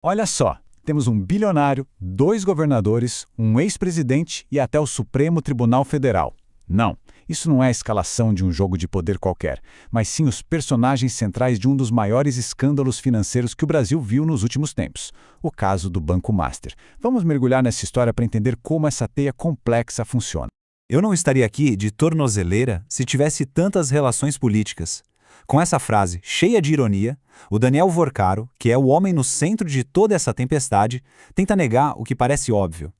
Olha só, temos um bilionário, dois governadores, um ex-presidente e até o Supremo Tribunal Federal. Não, isso não é a escalação de um jogo de poder qualquer, mas sim os personagens centrais de um dos maiores escândalos financeiros que o Brasil viu nos últimos tempos, o caso do Banco Master. Vamos mergulhar nessa história para entender como essa teia complexa funciona. Eu não estaria aqui de tornozeleira se tivesse tantas relações políticas. Com essa frase cheia de ironia, o Daniel Vorcaro, que é o homem no centro de toda essa tempestade, tenta negar o que parece óbvio.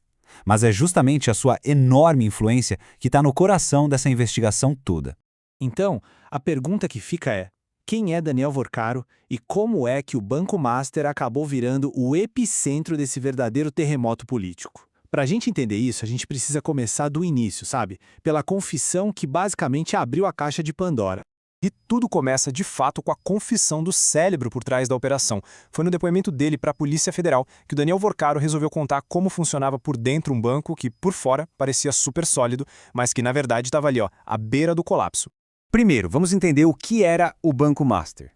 Mas é justamente a sua enorme influência que está no coração dessa investigação toda. Então, a pergunta que fica é: quem é Daniel Vorcaro e como é que o Banco Master acabou virando o epicentro desse verdadeiro terremoto político? Para a gente entender isso, a gente precisa começar do início, sabe? Pela confissão que basicamente abriu a caixa de Pandora. E tudo começa, de fato, com a confissão do cérebro por trás da operação. Foi no depoimento dele para a Polícia Federal que o Daniel Vorcaro resolveu contar como funcionava por dentro um banco que, por fora, parecia super sólido, mas que, na verdade, estava ali, à beira do colapso. Primeiro, vamos entender o que era o Banco Master.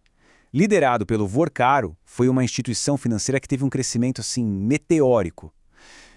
Liderado pelo Vorcaro, foi uma instituição financeira que teve um crescimento, meteórico.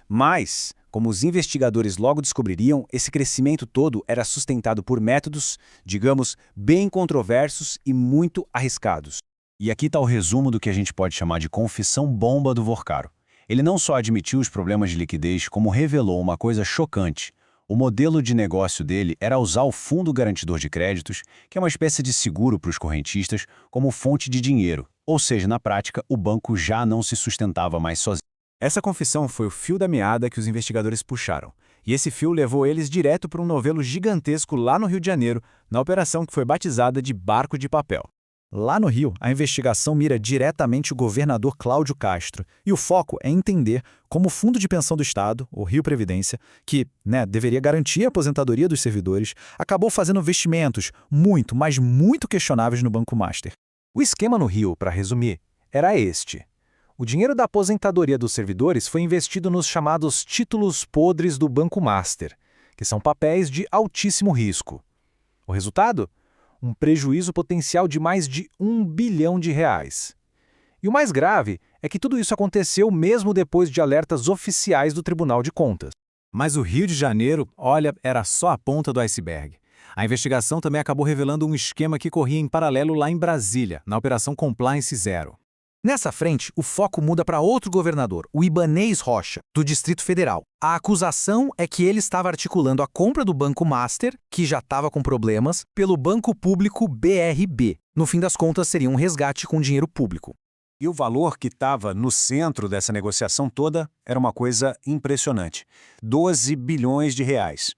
Mas, como os investigadores logo descobririam, esse crescimento todo era sustentado por métodos, digamos, bem controversos e muito arriscados. E aqui está o resumo do que a gente pode chamar de confissão bomba do Vorcaro. Ele não só admitiu os problemas de liquidez, como revelou uma coisa chocante. O modelo de negócio dele era usar o Fundo Garantidor de Créditos, que é uma espécie de seguro para os correntistas, como fonte de dinheiro. Ou seja, na prática, o banco já não se sustentava mais sozinho. Essa confissão foi o fio da meada que os investigadores puxaram. E esse fio levou eles direto para um novelo gigantesco lá no Rio de Janeiro, na operação que foi batizada de Barco de Papel. Lá no Rio, a investigação mira diretamente o governador Cláudio Castro, e o foco é entender como o Fundo de Pensão do Estado, o Rio Previdência, que deveria garantir a aposentadoria dos servidores, acabou fazendo investimentos muito, mas muito questionáveis no Banco Master. O esquema no Rio, para resumir, era este. O dinheiro da aposentadoria dos servidores foi investido nos chamados títulos podres do Banco Master, que são papéis de altíssimo risco. O resultado? Um prejuízo potencial de mais de R$ 1 bilhão. E o mais grave é que tudo isso aconteceu mesmo depois de alertas oficiais do Tribunal de Contas. Mas o Rio de Janeiro, olha, era só a ponta do iceberg. A investigação também acabou revelando um esquema que corria em paralelo lá em Brasília, na Operação Compliance Zero. Nessa frente, o foco muda para outro governador, o Ibanez Rocha, do Distrito Federal. A acusação é que ele estava articulando a compra do Banco Master, que já estava com problemas, pelo Banco Público BRB. No fim das contas, seria um resgate com dinheiro público. E o valor que estava no centro dessa negociação toda era uma coisa impressionante. 12 bilhões de reais.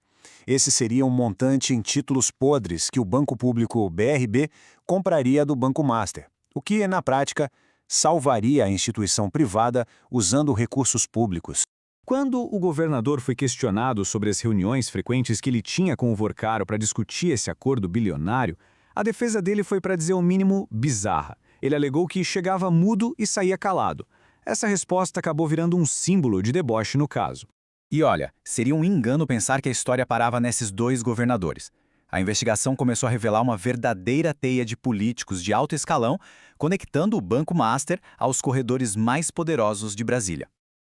Esse seria um montante em títulos podres que o Banco Público BRB compraria do Banco Master, o que, na prática, salvaria a instituição privada usando recursos públicos. Quando o governador foi questionado sobre as reuniões frequentes que ele tinha com o Vorcaro para discutir esse acordo bilionário, a defesa dele foi, para dizer o mínimo, bizarra. Ele alegou que chegava mudo e saía calado. Essa resposta acabou virando um símbolo de deboche no caso. E olha, seria um engano pensar que a história parava nesses dois governadores. A investigação começou a revelar uma verdadeira teia de políticos de alto escalão, conectando o Banco Master aos corredores mais poderosos de Brasília.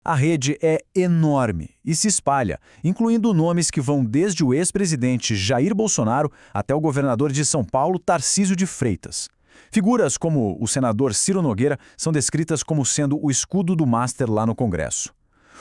A rede é enorme e se espalha, incluindo nomes que vão desde o ex-presidente Jair Bolsonaro até o governador de São Paulo, Tarcísio de Freitas. Figuras como o senador Ciro Nogueira são descritas como sendo o escudo do Master lá no Congresso.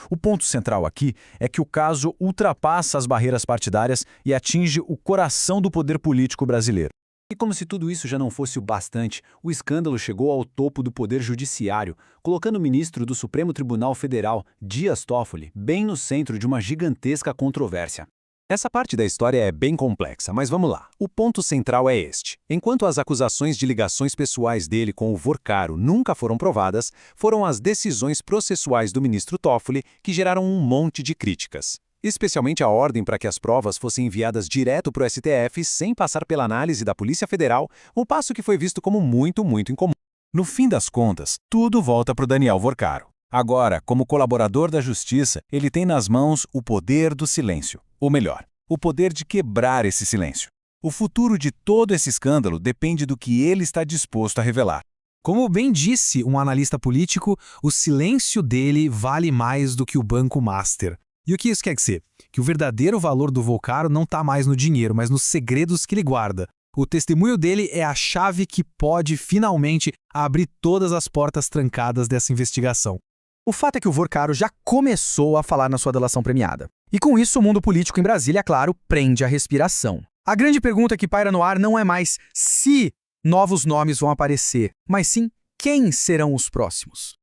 O ponto central aqui é que o caso ultrapassa as barreiras partidárias e atinge o coração do poder político brasileiro. E como se tudo isso já não fosse o bastante, o escândalo chegou ao topo do Poder Judiciário, colocando o ministro do Supremo Tribunal Federal, Dias Toffoli, bem no centro de uma gigantesca controvérsia. Essa parte da história é bem complexa, mas vamos lá. O ponto central é este. Enquanto as acusações de ligações pessoais dele com o Vorcaro nunca foram provadas, foram as decisões processuais do ministro Toffoli que geraram um monte de críticas. Especialmente a ordem para que as provas fossem enviadas direto para o STF sem passar pela análise da Polícia Federal, um passo que foi visto como muito incomum. No fim das contas, tudo volta para o Daniel Vorcaro. Agora, como colaborador da Justiça, ele tem nas mãos o poder do silêncio. Ou melhor, o poder de quebrar esse silêncio. O futuro de todo esse escândalo depende do que ele está disposto a revelar. Como bem disse um analista político, o silêncio dele vale mais do que o Banco Master. E o que isso quer dizer? Que o verdadeiro valor do Volcaro não está mais no dinheiro, mas nos segredos que ele guarda. O testemunho dele é a chave que pode, finalmente, abrir todas as portas trancadas dessa investigação. O fato é que o Vorcaro já começou a falar na sua delação premiada. E com isso, o mundo político em Brasília, claro, prende a respiração. A grande pergunta que paira no ar não é mais se novos nomes vão aparecer, mas sim quem serão os próximos.